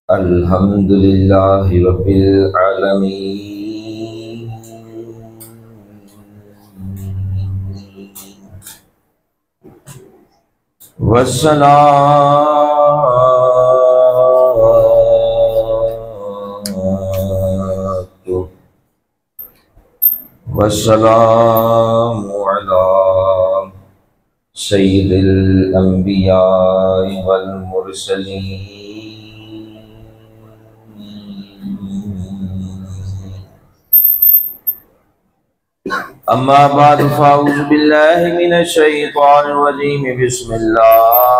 अल्हम्दुलिल्लाहि रब्बिल आलमीन वस्सलातु वस्सलामु अला सय्यिदिल अंबिया वल मुरसलीन अम्मा बाद फ़ाऊज़ु बिल्लाहि मिनश शैतानिर रजीम बिस्मिल्लाहिर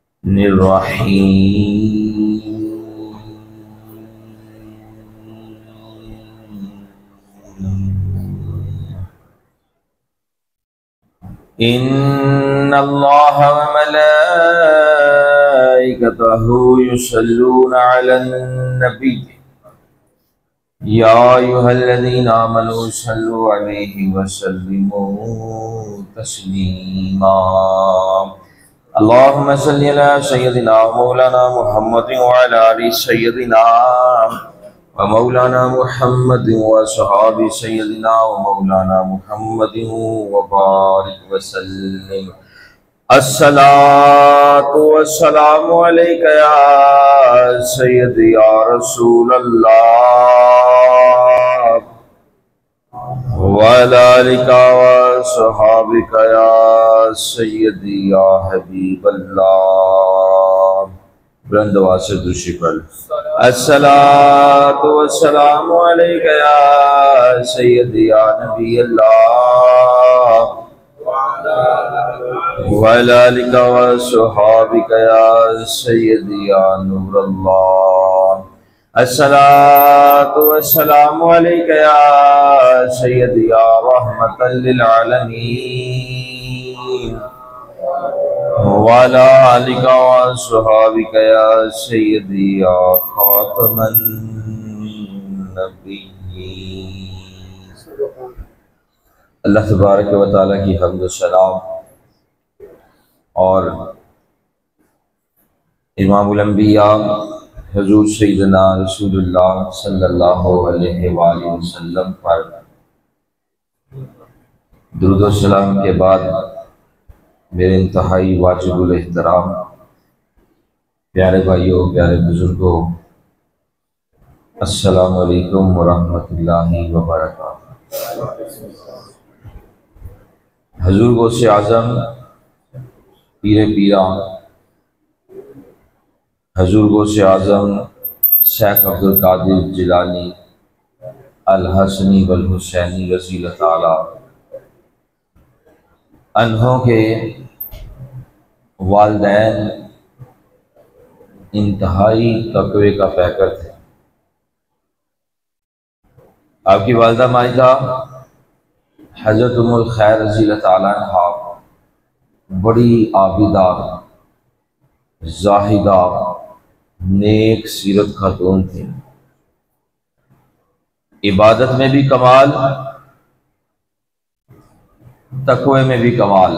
रहमानिर रहीम। इन्नल्लाह व मलाइकतहु युसल्लूना अलन नबी या अय्युहल्लज़ीना आमनू सल्लु अलैहि व सल्लिमू तस्लीमा। अल्लाहुम्मा सल्लि अला सय्यदिना मौलाना मुहम्मदिन व अला आलि सय्यदिना व मौलाना मुहम्मद व सहाबी सय्यदिना व मौलाना मुहम्मद व बारिक व सल्लिम। अस्सलातु वस्सलामु अलैका या सय्यदी या रसूल अल्लाह व अला आलिका व सहाबिका या सय्यदी या हबीब अल्लाह। बुलंद आवाज़ से दुरूद पढ़। अस्सलातु वस्सलामु अलैका या सय्यदी या नबी अल्लाह व अला आलिका व सहाबिका या सय्यदी या नूर अल्लाह। अस्सलातु वस्सलामु अलैका या सय्यदी या रहमतल लिल आलमीन वाला आलिका व सहाबिका या सय्यदी या खातमन नबिय्यीन। अल्लाह तबारक व तआला की हम्द व सलाम और इमामुल अंबिया हुजूर सय्यदना रसूलुल्लाह सल्लल्लाहु अलैहि वसल्लम पर दुरूद व सलाम के बाद मेरे इंतहाई वाजिबुल एहतराम प्यारे भाइयों, प्यारे बुजुर्गों, अस्सलामु अलैकुम व रहमतुल्लाहि व बरकातुहू। हुजूर गौसे आज़म पीरे पीरा हुजूर गौसे आज़म शेख अब्दुल कादिर जिलानी अल हसनी वल हुसैनी रज़ी अल्लाह ताला अन्हों के वालिदैन इंतहाई तक़वे का पैकर थे। आपकी वालिदा माहिदा हज़रत उम्मुल खैर रज़ी अल्लाह ताला अन्हा बड़ी आबिदा, ज़ाहिदा, नेक सीरत खातून थी। इबादत में भी कमाल, तक़वे में भी कमाल।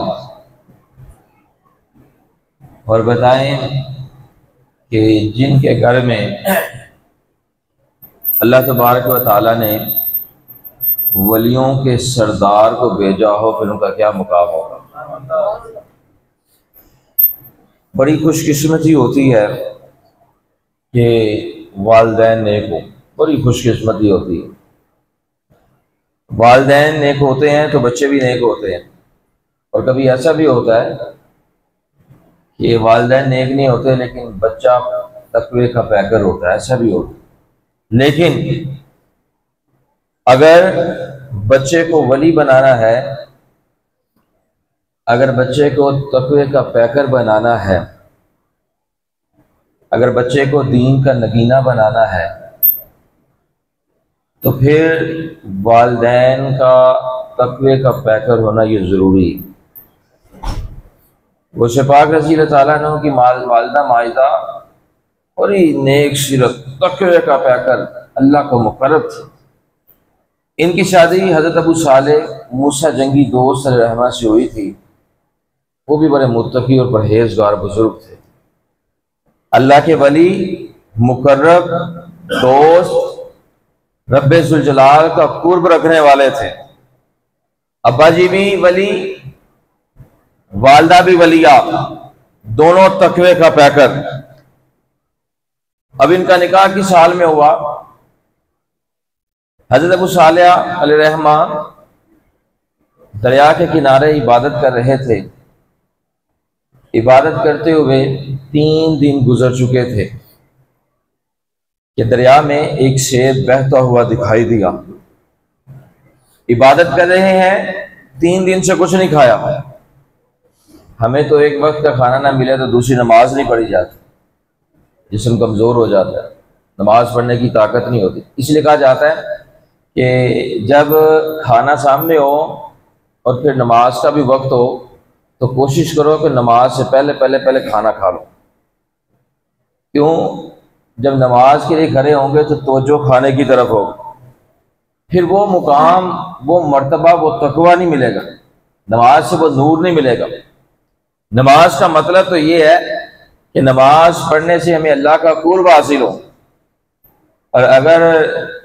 और बताएं कि जिनके घर में अल्लाह तबारक व तआला ने वलियों के सरदार को भेजा हो, फिर उनका क्या मुकाम होगा। बड़ी खुशकिस्मती होती है कि वालिदैन नेक हो, बड़ी खुशकिस्मती होती है। वालिदैन नेक होते हैं तो बच्चे भी नेक होते हैं। और कभी ऐसा भी होता है कि वालिदैन नेक नहीं होते लेकिन बच्चा तक़वे का पैकर होता है, ऐसा भी होता है। लेकिन अगर बच्चे को वली बनाना है, अगर बच्चे को तक़वे का पैकर बनाना है, अगर बच्चे को दीन का नगीना बनाना है, तो फिर वालिदैन का तक़वे का पैकर होना ये ज़रूरी है। गौसे पाक रज़ी अल्लाह ताला अन्हु की वालिदा माहिदा बड़ी नेक सीरत, तक़वे का पैकर, अल्लाह को मुक़र्रब थी। इनकी शादी हज़रत अबू सालेह मूसा जंगी दोस्त रहमा से हुई थी। वो भी बड़े मुत्तकी और परहेजगार बुजुर्ग थे, अल्लाह के वली, मुकर्रब दोस्त, रब्बे जुल जलाल का कुर्ब रखने वाले थे। अब्बा जी भी वली, वालदा भी वलिया, दोनों तकवे का पैकर। अब इनका निकाह किस साल में हुआ? हज़रत अबू सालेह अलैहिर्रहमा दरिया के किनारे इबादत कर रहे थे। इबादत करते हुए 3 दिन गुजर चुके थे कि दरिया में एक शेर बहता हुआ दिखाई दिया। इबादत कर रहे हैं, 3 दिन से कुछ नहीं खाया। हमें तो एक वक्त का खाना ना मिले तो दूसरी नमाज नहीं पढ़ी जाती, जिस्म कमज़ोर हो जाता है, नमाज पढ़ने की ताकत नहीं होती। इसलिए कहा जाता है कि जब खाना सामने हो और फिर नमाज का भी वक्त हो तो कोशिश करो कि नमाज से पहले खाना खा लो। क्यों? जब नमाज के लिए खड़े होंगे तो तवज्जो खाने की तरफ होगी, फिर वो मुकाम, वो मर्तबा, वो तकवा नहीं मिलेगा, नमाज से वो नूर नहीं मिलेगा। नमाज का मतलब तो ये है कि नमाज पढ़ने से हमें अल्लाह का कुर्ब हासिल हो। और अगर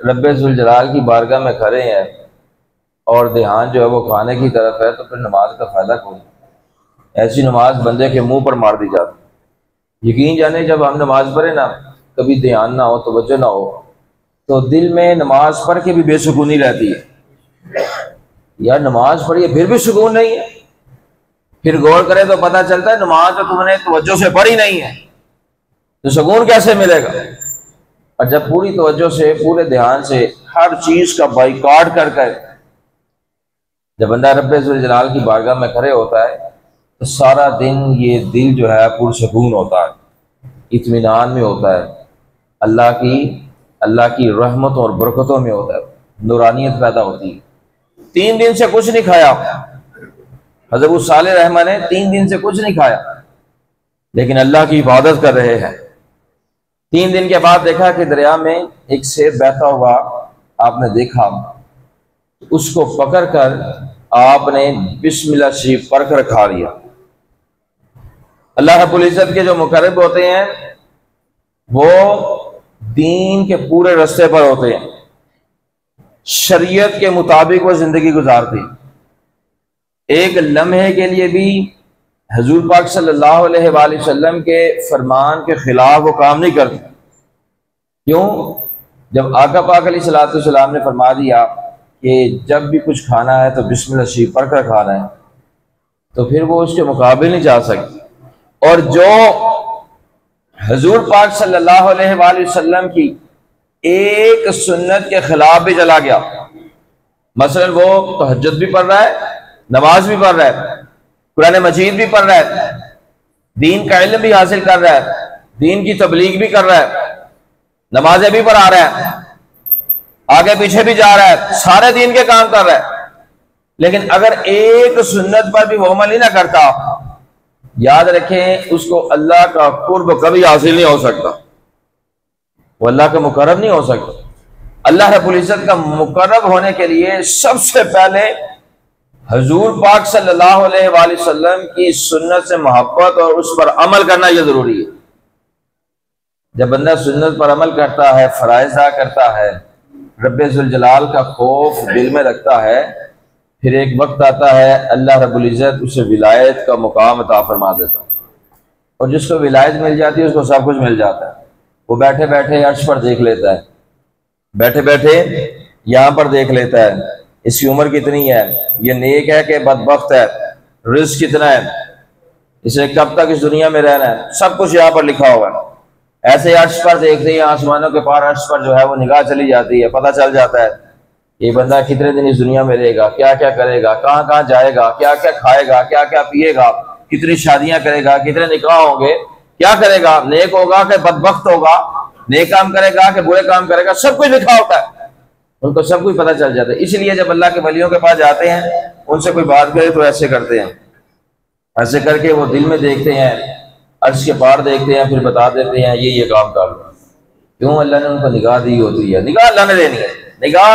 रब्बे जुल जलाल की बारगाह में खड़े हैं और ध्यान जो है वो खाने की तरफ है, तो फिर नमाज का फ़ायदा कोई नहीं। ऐसी नमाज बंदे के मुंह पर मार दी जाती। यकीन जाने जब हम नमाज पढ़े ना, कभी ध्यान ना हो, तवज्जो ना हो, तो दिल में नमाज पढ़ के भी बेसुकूनी रहती है। यार नमाज पढ़िए फिर भी सुकून नहीं है। फिर गौर करे तो पता चलता है नमाज तो तुमने तवज्जो से पढ़ी नहीं है, तो सुकून कैसे मिलेगा? और जब पूरी तवज्जो से, पूरे ध्यान से हर चीज का बाइकाट कर कर जब बंदा रब्बे जुल जलाल की बारगाह में खड़े होता है तो सारा दिन ये दिल जो है पुरसकून होता है, इत्मीनान में होता है, अल्लाह की रहमतों और बरकतों में होता है, नूरानियत पैदा होती है। 3 दिन से कुछ नहीं खाया हज़रत अबू सालेह रहमा ने, 3 दिन से कुछ नहीं खाया, लेकिन अल्लाह की इबादत कर रहे हैं। 3 दिन के बाद देखा कि दरिया में एक शेर बहता हुआ आपने देखा, उसको पकड़कर आपने बिस्मिल्लाह शरीफ पढ़कर खा लिया। अल्लाह रब्बुल इज्जत के जो मुकर्रब होते हैं वो दीन के पूरे रास्ते पर होते हैं, शरीयत के मुताबिक वो जिंदगी गुजारते हैं। एक लम्हे के लिए भी हुजूर पाक सल्लल्लाहु अलैहि वसल्लम के फरमान के खिलाफ वो काम नहीं करते। क्यों? जब आका पाक अलैहि सलाम ने फरमा दिया कि जब भी कुछ खाना है तो बिस्मिल्लाह शरीफ पढ़कर खाना है, तो फिर वो उसके मुकाबले नहीं जा सकती। और जो हुजूर पाक सल्लल्लाहु अलैहि वसल्लम की एक सुन्नत के खिलाफ भी चला गया, मसलन वो तहज्जुद भी पढ़ रहा है, नमाज भी पढ़ रहा है, कुरान मजीद भी पढ़ रहा है, दीन का इल्म भी हासिल कर रहा है, दीन की तबलीग भी कर रहा है, नमाजें भी पढ़ा रहा है, आगे पीछे भी जा रहा है, सारे दीन के काम कर रहा है, लेकिन अगर एक सुन्नत पर भी वो अमल ही ना करता, याद रखें उसको अल्लाह का कुर्ब कभी हासिल नहीं हो सकता, वो अल्लाह का मुकर्रब नहीं हो सकता। अल्लाह रब्बुल इज्जत का मुकर्रब होने के लिए सबसे पहले हुजूर पाक सल्लल्लाहु अलैहि वसल्लम की सुन्नत से मोहब्बत और उस पर अमल करना यह जरूरी है। जब बंदा सुन्नत पर अमल करता है, फराइज़ अदा करता है, रब्बे जुल जलाल का खौफ दिल में रखता है, फिर एक वक्त आता है अल्लाह रब्बुल इज्जत उसे विलायत का मुकाम अता फरमा देता है। और जिसको विलायत मिल जाती है उसको सब कुछ मिल जाता है। वो बैठे बैठे अर्श पर देख लेता है, बैठे बैठे यहाँ पर देख लेता है, इसकी उम्र कितनी है, ये नेक है कि बदबख्त है, रिस्क कितना है, इसे कब तक इस दुनिया में रहना है, सब कुछ यहाँ पर लिखा हुआ है। ऐसे अर्श पर देखते ही आसमानों के पार अर्श पर जो है वो निगाह चली जाती है, पता चल जाता है ये बंदा कितने दिन इस दुनिया में रहेगा, क्या क्या करेगा, कहाँ कहाँ जाएगा, क्या क्या खाएगा, क्या क्या पिएगा, कितनी शादियां करेगा, कितने निकाह होंगे, क्या करेगा, नेक होगा कि बदबख्त होगा, नेक काम करेगा कि बुरे काम करेगा, सब कुछ लिखा होता है, उनको सब कुछ पता चल जाता है। इसलिए जब अल्लाह के वलियों के पास जाते हैं, उनसे कोई बात करे तो ऐसे करते हैं, ऐसे करके वो दिल में देखते हैं, अर्श के पार देखते हैं, फिर बता देते हैं ये काम कर लो। क्यों? अल्लाह ने उनको निगाह दी होती है, निगाह अल्लाह ने देनी है। निगाह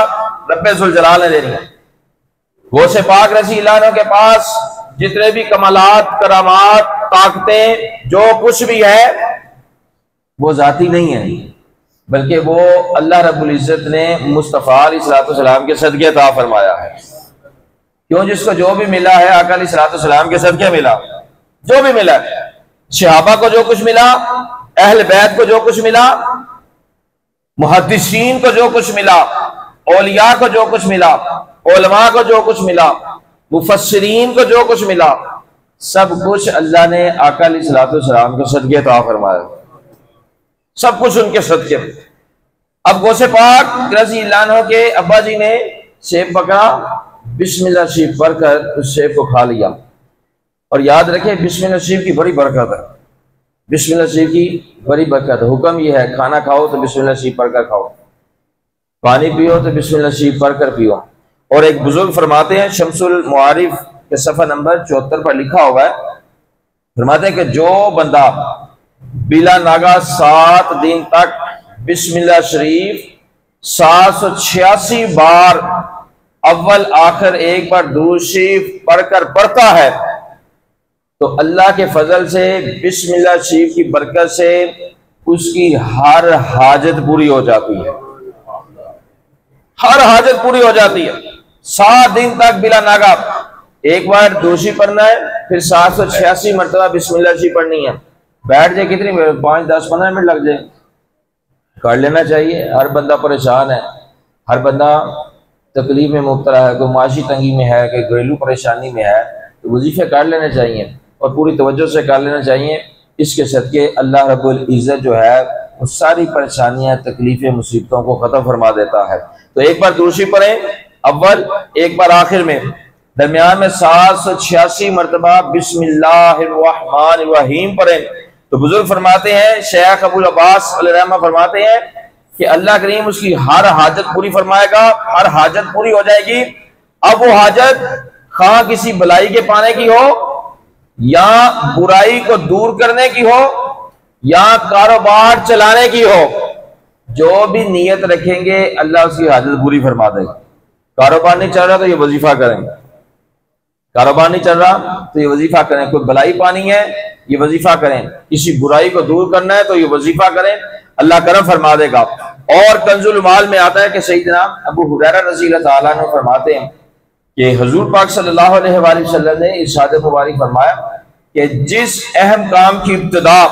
रब्बे जुल जलाल ने देनी है। गौसे पाक रज़ी अल्लाह अन्हु के पास जितने भी कमालात, करामात, ताकतें, जो कुछ भी है वो जाती नहीं है, बल्कि वो अल्लाह रब्बुल इज्जत ने मुस्तफ़ा अलैहिस्सलाम के सदक़े अता फरमाया है। क्यों? जिसको जो भी मिला है आका अलैहिस्सलाम के सदक़े मिला, जो भी मिला, सहाबा को जो कुछ मिला, अहल बैत को जो कुछ मिला, मुहद्दिसीन को जो कुछ मिला, औलिया को जो कुछ मिला, उलमा को जो कुछ मिला, मुफस्सिरीन को जो कुछ मिला, सब कुछ अल्लाह ने आका अलैहिस्सलाम के सदक़े अता फरमाया, सब कुछ उनके सदक़े। अब गौसे पाक रज़ी अल्लाह अन्हु के अब्बा जी ने सेब पकड़ा, बिस्मिल्लाह शरीफ पढ़कर उस सेब को खा लिया। और याद रखें, बिस्मिल्लाह शरीफ की बड़ी बरकत है, बिस्मिल्लाह शरीफ की बड़ी बरकत है। हुक्म यह है, खाना खाओ तो बिस्मिल्लाह शरीफ पढ़कर खाओ, पानी पियो तो बिस्मिल्लाह शरीफ पढ़कर पियो। और एक बुजुर्ग फरमाते हैं, शम्सुल मुआरिफ के सफ़ा नंबर 74 पर लिखा हुआ है, फरमाते हैं कि जो बंदा बिला नागा 7 दिन तक बिस्मिल्लाह शरीफ 786 बार अव्वल आखिर एक बार दुरूद शरीफ पढ़कर पढ़ता है, तो अल्लाह के फजल से, बिस्मिल्लाह शरीफ की बरकत से उसकी हर हाजत पूरी हो जाती है, हर हाजत पूरी हो जाती है। 7 दिन तक बिला नागा एक बार दुरूद शरीफ पढ़ना है, फिर 786 मरतबा बिस्मिल्लाह शरीफ पढ़नी है। बैठ जाए कितनी 5, 10, 15 मिनट लग जाए, कर लेना चाहिए। हर बंदा परेशान है, हर बंदा तकलीफ में मुब्तला है, कोई माशी तंगी में है, कोई घरेलू परेशानी में है, तो वजीफे कर लेने चाहिए और पूरी तवज्जो से कर लेना चाहिए। इसके सदके अल्लाह रब्बुल इज़्ज़त जो है वो सारी परेशानियां, तकलीफें, मुसीबतों को ख़त्म फरमा देता है। तो एक बार दुरूद शरीफ पढ़ें अव्वल, एक बार आखिर में, दरमियान में 786 मरतबा बिस्मिल्लाहिर्रहमानिर्रहीम पढ़ें। तो बुजुर्ग फरमाते हैं, शेख अबुल अब्बास अलैहिर्रहमा फरमाते हैं कि अल्लाह करीम उसकी हर हाजत पूरी फरमाएगा, हर हाजत पूरी हो जाएगी। अब वो हाजत खां किसी भलाई के पाने की हो, या बुराई को दूर करने की हो, या कारोबार चलाने की हो, जो भी नीयत रखेंगे अल्लाह उसकी हाजत पूरी फरमा देगा। कारोबार नहीं चल रहा तो ये वजीफा करें, कारोबार नहीं चल रहा तो ये वजीफा करें, कोई भलाई पानी है ये वजीफा करें, किसी बुराई को दूर करना है तो ये वजीफा करें, अल्लाह करम फरमा देगा। और कंजुल माल में आता है कि सैयदना अबू हुरैरा रज़ी अल्लाह ताला अन्हु फरमाते हैं कि हुजूर पाक सल्लल्लाहु अलैहि वसल्लम ने इरशाद मुबारक फरमाया कि जिस अहम काम की इब्तिदा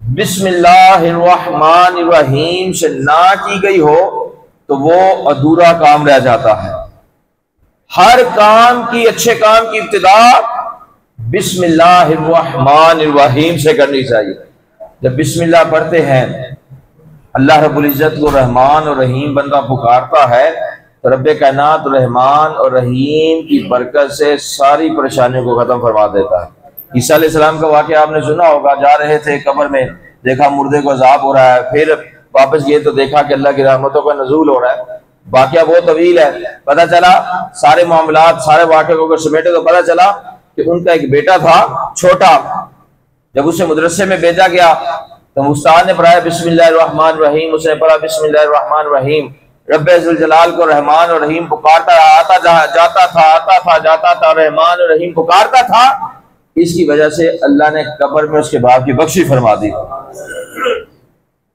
बिस्मिल्लाहिर्रहमानिर्रहीम से ना की गई हो तो वो अधूरा काम रह जाता है। हर काम की, अच्छे काम की इब्तिदा बिस्मिल्लाहिर्रहमानिर्रहीम से करनी चाहिए। जब बिस्मिल्लाह पढ़ते हैं, अल्लाह रब्बुल इज्जत को रहमान और रहीम बंदा पुकारता है तो रब्बे कायनात रहमान और रहीम की बरकत से सारी परेशानियों को खत्म फरमा देता है। ईसा अलैहिस्सलाम का वाक़या आपने सुना होगा, जा रहे थे कब्र में, देखा मुर्दे को अज़ाब हो रहा है, फिर वापस गए तो देखा कि अल्लाह की रहमतों का नज़ूल हो रहा है। वाक़या बहुत तवील है, पता चला सारे मामलात, सारे वाक़े को समेटे तो पता चला कि उनका एक बेटा था छोटा, जब उसे मदरसे में भेजा गया तो उस्ताद ने पढ़ाया बिस्मिल्लाहिर्रहमानिर्रहीम, उसने पढ़ा बिस्मिल्लाहिर्रहमानिर्रहीम। रब्बे जुल जलाल को रहमान और रहीम पुकारता आता जाता था, आता था जाता था, रहमान और रहीम पुकारता था। इसकी वजह से अल्लाह ने कब्र में उसके बाप की बख्शी फरमा दी।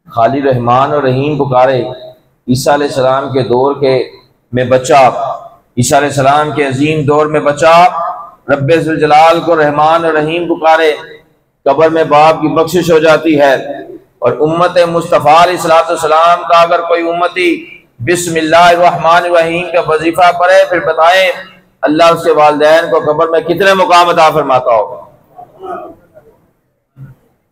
खाली रहमान और रहीम पुकारे, ईसा अलैहिस्सलाम के दौर के में बचा, ईसा अलैहिस्सलाम के अजीम दौर में बचा, रब्बे जुल जलाल को रहमान और रहीम पुकारे, कब्र में बाप की बख्शिश हो जाती है। और उम्मत मुस्तफ़ा अलैहिस्सलाम का अगर कोई उम्मती बिस्मिल्लाहिर्रहमानिर्रहीम का वजीफा पढ़े, फिर बताएं अल्लाह उसके वालिदैन को कब्र में कितने मुकाम अता फरमाता होगा।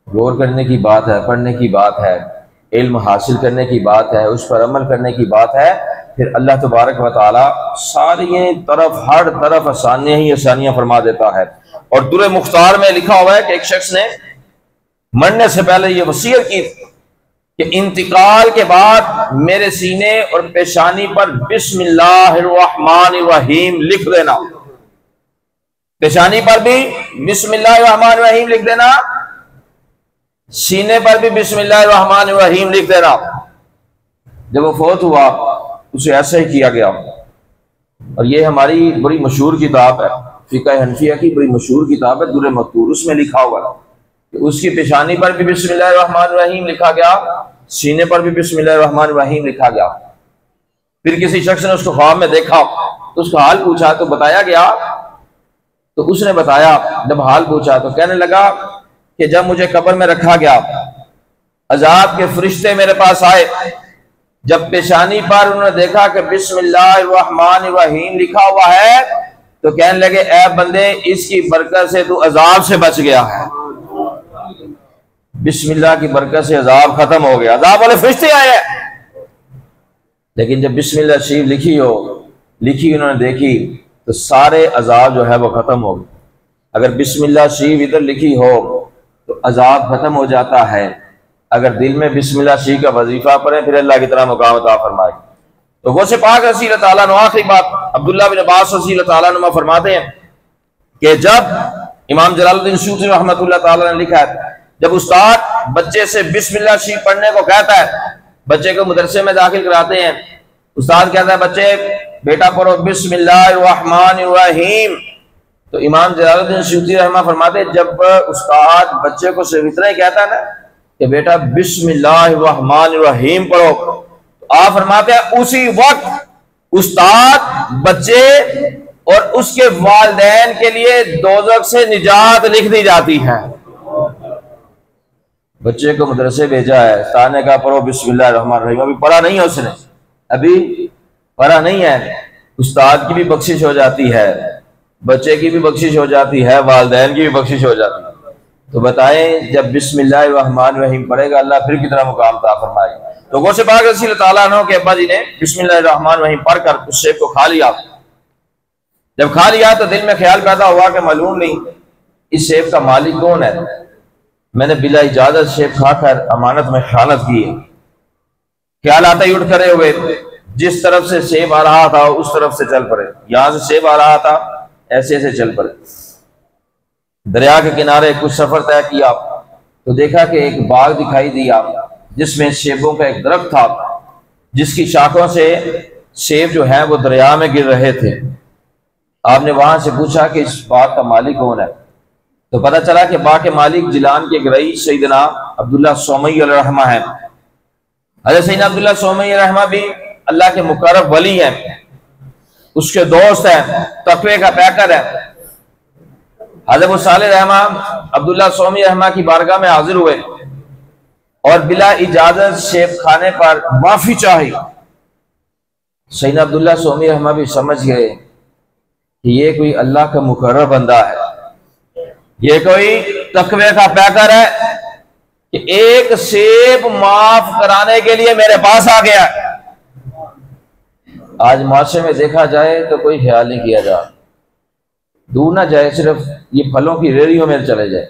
गौर करने की बात है, पढ़ने की बात है, इल्म हासिल करने की बात है, उस पर अमल करने की बात है। फिर अल्लाह तबारक व तआला सारी तरफ, हर तरफ आसानियां ही आसानियां फरमा देता है। और दुर्र मुख्तार में लिखा हुआ है कि एक शख्स ने मरने से पहले ये वसीयत की कि इंतकाल के बाद मेरे सीने और पेशानी पर बिस्मिल्लाहिर्रहमानिर्रहीम लिख देना, पेशानी पर भी बिस्मिल्लाहिर्रहमानिर्रहीम लिख देना, सीने पर भी बिस्मिल्लाहिर्रहमानिर्रहीम लिख देना। जब वो फौत हुआ उसे ऐसे ही किया गया। और ये हमारी बड़ी मशहूर किताब है, फिक़ह हनफिया की बड़ी मशहूर किताब है दुर्र मकतूर। उसमें लिखा हुआ है कि उसकी पेशानी पर भी बिस्मिल्लाहिर्रहमानिर्रहीम लिखा गया, सीने पर भी बिस्मिल्लाहिर्रहमानिर्रहीम लिखा गया। फिर किसी शख्स ने उसको ख्वाब में देखा तो उसका हाल पूछा तो बताया गया, तो उसने बताया, जब हाल पूछा तो कहने लगा कि जब मुझे कब्र में रखा गया, अजाब के फरिश्ते मेरे पास आए, जब पेशानी पर उन्होंने देखा कि बिस्मिल्लाहिर्रहमानिर्रहीम लिखा हुआ है तो कहने लगे, ऐ बंदे, इसकी बरकत से तू अजाब से बच गया है। बिस्मिल्लाह की बरकत से अजाब खत्म हो गया, अजाब वाले फरिश्ते आए हैं। लेकिन जब बिस्मिल्लाह शरीफ लिखी उन्होंने देखी तो सारे अजाब जो है वो खत्म हो गए। अगर बिस्मिल्लाह शरीफ इधर लिखी हो तो अजाब खत्म हो जाता है। अगर दिल में बिस्मिल्लाह शरीफ का वजीफा पढ़े फिर अल्लाह की तरह मुकाम अता फरमाए। तो गौसे पाक रज़ी अल्लाह ताला अन्हु, आखिरी बात, अब्दुल्लाह बिन अब्बास रज़ी अल्लाह ताला अन्हुमा फरमाते हैं कि जब इमाम जलालुद्दीन सूती रहमतुल्लाह ताला ने लिखा है, जब उस्ताद बच्चे से बिस्मिल्लाह शरीफ पढ़ने को कहता है, बच्चे को मदरसे में दाखिल कराते हैं, उस्ताद कहता है, बच्चे बेटा पढ़ो बिस्मिल्लाहिर्रहमानिर्रहीम। तो इमाम जलालुद्दीन सूती रहमा फरमाते हैं, जब उस्ताद बच्चे को सिर्फ इतना ही कहता है ना कि बेटा बिस्मिल्लाहिर्रहमानिर्रहीम पढ़ो, तो आप फरमाते हैं उसी वक्त उस्ताद बच्चे और उसके वालिदैन के लिए दोज़ख से निजात लिख दी जाती है। बच्चे को मदरसे भेजा है, उस्ताद ने कहा पढ़ो बिस्मिल्लाहिर्रहमानिर्रहीम, अभी पढ़ा नहीं है उसने, अभी पढ़ा नहीं है, उस्ताद की भी बख्शिश हो जाती है, बच्चे की भी बख्शिश हो जाती है, वालिदैन की भी बख्शिश हो जाती है। तो बताएं, जब बिस्मिल्लाहिर्रहमानिर्रहीम पढ़ेगा अल्लाह फिर कितना मुकाम अता फरमाएगा। तो गौसे पाक रज़ी अल्लाह ताला अन्हु के अब्बा जी ने बिस्मिल्लाहिर्रहमानिर्रहीम पढ़कर उस सेब को खा लिया। जब खा लिया तो दिल में ख्याल पैदा हुआ कि मालूम नहीं इस सेब का मालिक कौन है, मैंने बिला इजाजत सेब खाकर अमानत में ख़यानत की है। ख्याल आते ही उठ खड़े हुए, जिस तरफ से सेब आ रहा था उस तरफ से चल पड़े। यहां से सेब आ रहा था, ऐसे ऐसे चल पड़े। दरिया के किनारे कुछ सफर तय किया तो देखा कि एक बाग दिखाई दिया जिसमें सेबों का एक दरख्त था, जिसकी शाखों से सेब जो है वो दरिया में गिर रहे थे। आपने वहां से पूछा कि इस बाग का मालिक कौन है, तो पता चला कि बाग के मालिक जिलान के रईस सैयदना अब्दुल्लाह सोमई रहमा है। हज़रत सैयदना अब्दुल्लाह सोमई रहमा भी अल्लाह के मुकर्रब वली हैं, उसके दोस्त हैं, तकवे का पैकर है। हज़रत साले रहमा अब्दुल्लाह सोमी रहमा की बारगाह में हाजिर हुए और बिला इजाजत सेब खाने पर माफी चाही। सैयदना अब्दुल्लाह सोमी रहमा भी समझ गए कि ये कोई अल्लाह का मुकर्रब बंदा है, ये कोई तकवे का पैकर है कि एक सेब माफ कराने के लिए मेरे पास आ गया। आज माशरे में देखा जाए तो कोई ख्याल नहीं किया जा, दूर ना जाए, सिर्फ ये फलों की रेहड़ियों में चले जाए।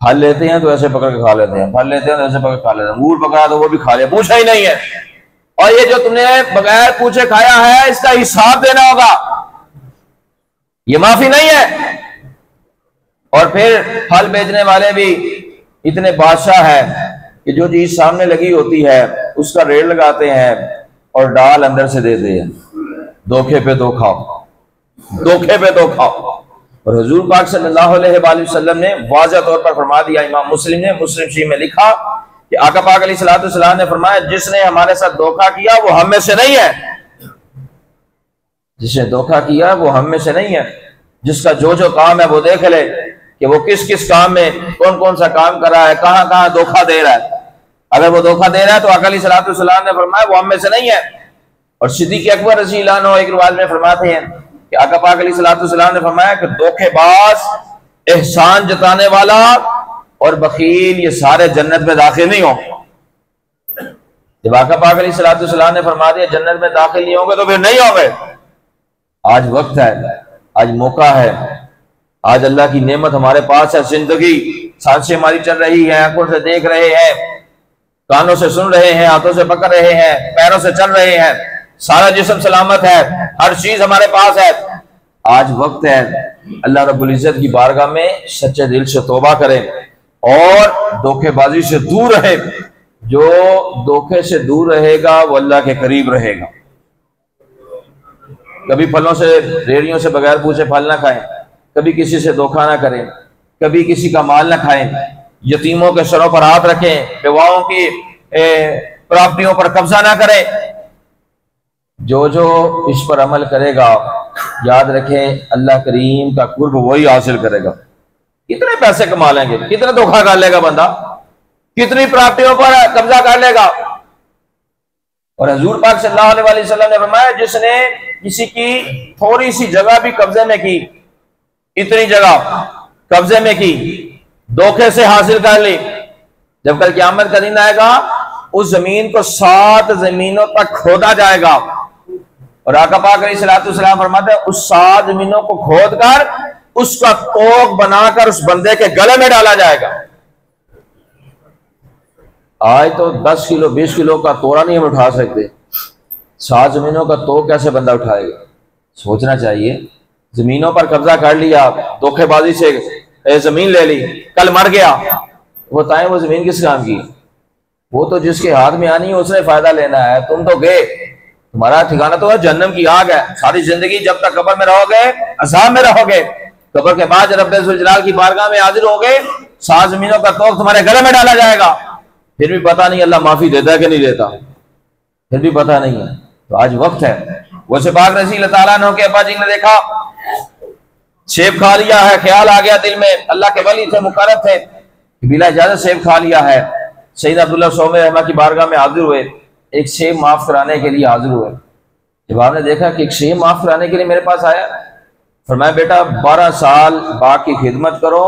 फल लेते हैं तो ऐसे पकड़ के खा लेते हैं, फल लेते हैं तो ऐसे पकड़ के खा लेते हैं, अंगूर पकड़ा तो वो भी खा लिया, पूछा ही नहीं है। और ये जो तुमने बगैर पूछे खाया है इसका हिसाब देना होगा, ये माफी नहीं है। और फिर फल बेचने वाले भी इतने बादशाह हैं कि जो चीज सामने लगी होती है उसका रेट लगाते हैं और डाल अंदर से देते हैं। धोखे पे धोखा, धोखे पे धोखा। और हुजूर पाक सल्लल्लाहु अलैहि वसल्लम ने वाज़ह तौर पर फरमा दिया, इमाम मुस्लिम ने मुस्लिम शरीफ में लिखा कि आका पाक अलैहिस्सलातु वस्सलाम ने फरमाया, जिसने हमारे साथ धोखा किया वो हम में से नहीं है। जिसने धोखा किया वो हम में से नहीं है। जिसका जो जो काम है वो देख ले कि वो किस किस काम में कौन कौन सा काम कर रहा है, कहां कहां धोखा दे रहा है। अगर वो धोखा दे रहा है तो आका अलैहिस्सलातु वस्सलाम ने फरमाया वो हम में से नहीं है। और सिद्दीक़ अकबर रज़ियल्लाहु अन्हु एक रिवायत में फरमाते हैं कि आका पाक अलैहिस्सलातु वस्सलाम ने फरमाया कि धोखेबाज, एहसान जताने वाला और बखील ये सारे जन्नत में दाखिल नहीं होंगे। जब आका पाक अलैहिस्सलातु वस्सलाम ने फरमा दिया जन्नत में दाखिल नहीं होंगे तो फिर नहीं होंगे। आज वक्त है, आज मौका है, आज अल्लाह की नेमत हमारे पास है। जिंदगी सांसें हमारी चल रही है, आंखों से देख रहे हैं, कानों से सुन रहे हैं, हाथों से पकड़ रहे हैं, पैरों से चल रहे हैं, सारा जिस्म सलामत है, हर चीज हमारे पास है। आज वक्त है अल्लाह रब्बुल इज्जत की बारगाह में सच्चे दिल से तौबा करें और धोखेबाजी से दूर रहे। जो धोखे से दूर रहेगा वो अल्लाह के करीब रहेगा। कभी फलों से, रेड़ियों से बगैर पूछे फल ना खाएं, कभी किसी से धोखा ना करें, कभी किसी का माल ना खाएं, यतीमों के सरों पर हाथ रखें, बेवाओं की प्रॉपर्टियों पर कब्जा ना करें। जो जो इस पर अमल करेगा, याद रखें अल्लाह करीम का कुर्ब वही हासिल करेगा। कितने पैसे कमा लेंगे, कितना धोखा कर लेगा बंदा, कितनी प्रॉपर्टियों पर कब्जा कर लेगा। और हजूर पाक सल्लल्लाहु अलैहि वसल्लम ने फरमाया, जिसने किसी की थोड़ी सी जगह भी कब्जे में की, इतनी जगह कब्जे में की, धोखे से हासिल कर ली, जब कल क़यामत का दिन आएगा उस जमीन को 7 जमीनों तक खोदा जाएगा। और आका पाक अलैहिस्सलाम फरमाते हैं, उस 7 जमीनों को खोद कर उसका तोक बनाकर उस बंदे के गले में डाला जाएगा। आज तो 10 किलो 20 किलो का तोड़ा नहीं हम उठा सकते, 7 जमीनों का तोक कैसे बंदा उठाएगा। सोचना चाहिए। जमीनों पर कब्जा कर लिया, धोखेबाजी से जमीन ले ली, कल मर गया, बताएं वो जमीन किस काम की। वो तो जिसके हाथ में आनी है उसने फायदा लेना है। तुम तो गए, तुम्हारा ठिकाना तो है जहन्नम की आग है। सारी जिंदगी जब तक कब्र में रहोगे अज़ाब में रहोगे, कब्र के बाद रब्बे ज़ुल जलाल की बारगाह में हाजिर होगे, 7 जमीनों का तोक तुम्हारे गले में डाला जाएगा। फिर भी पता नहीं अल्लाह माफी देता है कि नहीं देता, फिर भी पता नहीं है। तो आज वक्त है। वैसे पाक रसूल ताला अन्हु के अब्बा जी ने देखा सेब खा लिया है, ख्याल आ गया दिल में, अल्लाह के वली थे, मुकर्रब थे, बिला इजाजत सेब खा लिया है। सैयद अब्दुल्लाह सौमे रहमा की बारगाह में हाजिर हुए, एक सेब माफ कराने के लिए हाजिर हुए। जब आपने देखा कि एक सेब माफ कराने के लिए मेरे पास आया, फरमाया बेटा 12 साल बाग की खिदमत करो,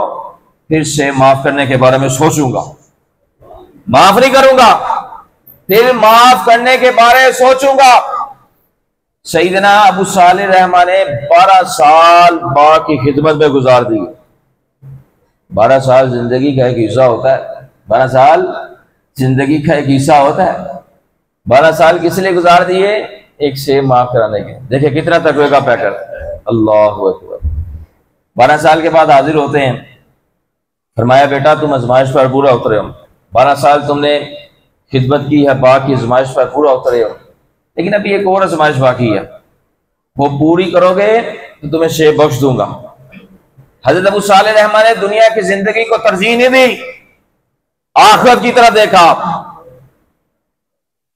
फिर सेब माफ करने के बारे में सोचूंगा, माफ नहीं करूंगा, फिर माफ करने के बारे में सोचूंगा। सैयदना अबू सालिह रहमा ने 12 साल बाग की खिदमत में गुजार दी। 12 साल जिंदगी का एक हिस्सा होता है, 12 साल जिंदगी का एक हिस्सा होता है। 12 साल किस लिए गुजार दिए? एक सेब माफ कराने के। देखिए कितना तकवे का पैटर्न, अल्लाह अकबर। 12 साल के बाद हाजिर होते हैं, फरमाया बेटा तुम आजमाइश पर पूरा उतरे हो, 12 साल तुमने खिदमत की है, बाकी आजमाइश पर पूरा उतरे हो, लेकिन अभी एक और आजमाइश बाकी है, वो पूरी करोगे तो तुम्हें सेब बख्श दूंगा। हजरत अबू सालिह रहमा ने दुनिया की जिंदगी को तरजीह नहीं दी, आखिरत की तरफ देखा।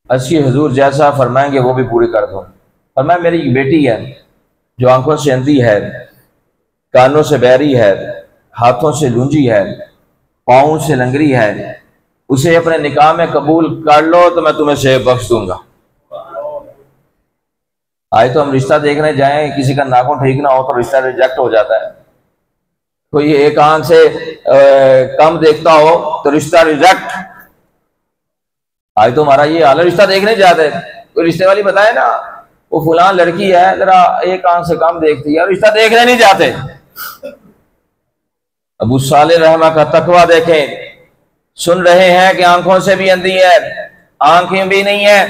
अस्सी हुजूर जैसा फरमाएंगे वो भी पूरी कर दो। फरमाया मेरी एक बेटी है जो आंखों से अंधी है, कानों से बहरी है, हाथों से लूंजी है, पाँव से लंगड़ी है, उसे अपने निकाह में कबूल कर लो तो मैं तुम्हें सेब बख्श दूंगा। आज तो हम रिश्ता देखने जाएं, किसी का नाखून ठीक ना हो तो रिश्ता रिजेक्ट हो जाता है। कोई एक आंख से कम देखता हो तो रिश्ता रिजेक्ट। आज तो हमारा ये हाल, रिश्ता देखने जाते हैं, कोई रिश्ते वाली बताए ना वो फुलान लड़की है जरा एक आंख से कम देखती है, रिश्ता देखने नहीं जाते। अबू सालिह रहमा का तकवा देखें, सुन रहे हैं कि आंखों से भी अंधी है, आंखें भी नहीं है,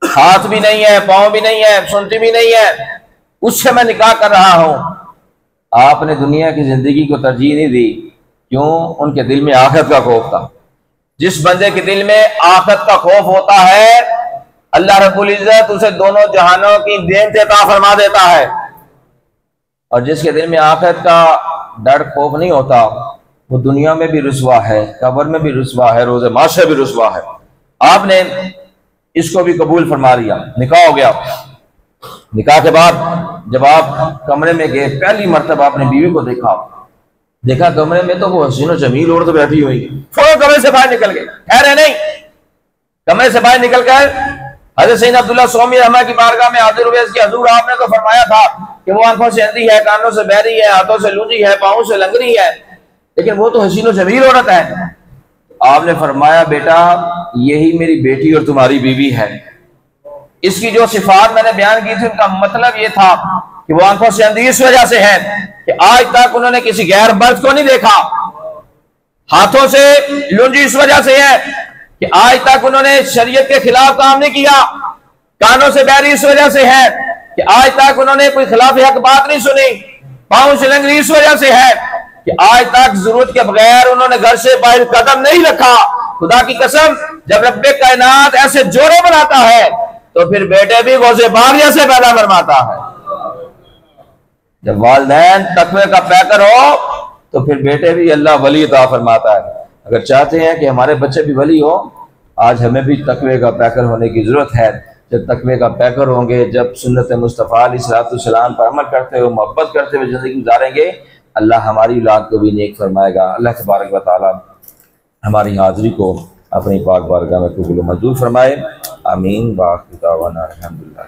हाथ भी नहीं है, पाँव भी नहीं है, सुनती भी नहीं है, उससे मैं निकाह कर रहा हूं। आपने दुनिया की जिंदगी को तरजीह नहीं दी, क्यों? उनके दिल में आखिरत का खौफ था। जिस बंदे के दिल में आखिरत का खौफ होता है, अल्लाह रब्बुल इज्जत उसे दोनों जहानों की नेमत अता फरमा देता है। और जिसके दिल में आखिरत का डर खौफ नहीं होता, वो दुनिया में भी रुसवा है, कब्र में भी रुसवा है, रोज़े माशर भी रुसवा है। आपने इसको भी कबूल फरमा लिया, निकाह हो गया। निकाह के बाद जब आप कमरे में गए, पहली मर्तबा आपने बीवी को देखा कमरे में तो वो हसीनो जमील औरत बैठी हुई, फौरन कमरे से बाहर निकल गए, ठहरे नहीं, कमरे से बाहर निकल कर हज़रत सैयद अब्दुल्लाह सौमी रहमा की बारगाह में हाजिर हुए कि हुजूर आपने तो फरमाया था कि वो आंखों से अंधी है, कानों से बहरी है, हाथों से लूंजी है, पाँव से लंगड़ी है, लेकिन वो तो हसीनो जमील औरत है। आपने फरमाया बेटा यही मेरी बेटी और तुम्हारी बीवी है। इसकी जो सिफात मैंने बयान की थी उनका मतलब ये था कि वो आंखों से अंधी इस वजह से है कि आज तक उन्होंने किसी गैर मर्द को नहीं देखा, हाथों से लूंजी इस वजह से है कि आज तक उन्होंने शरीयत के खिलाफ काम नहीं किया, कानों से बहरी इस वजह से है कि आज तक उन्होंने कोई खिलाफ हक बात नहीं सुनी, पाँव से लंगड़ी इस वजह से है कि आज तक जरूरत के बगैर उन्होंने घर से बाहर कदम नहीं रखा। खुदा की कसम, जब रब्बे कायनात ऐसे जोड़े बनाता है तो तो फिर बेटे भी गौसे बारिया से पैदा फरमाता है। जब वालिदैन तकवे का पैकर हो तो फिर बेटे भी अल्लाह वली अता फरमाता है। अगर चाहते हैं कि हमारे बच्चे भी वली हो, आज हमें भी तकवे का पैकर होने की जरूरत है। जब तकवे का पैकर होंगे, जब सुन्नत मुस्तफ़ा अलैहिस्सलाम पर अमल करते हुए मोहब्बत करते हुए ज़िंदगी गुजारेंगे, अल्लाह हमारी औलाद को भी नेक फरमाएगा। अल्लाह तबारक व तआला हमारी हाज़िरी को अपनी पाक बारगाह में कबूल मंजूर फरमाए। आमीन। वाखिर दावाना अल्हम्दुलिल्लाह।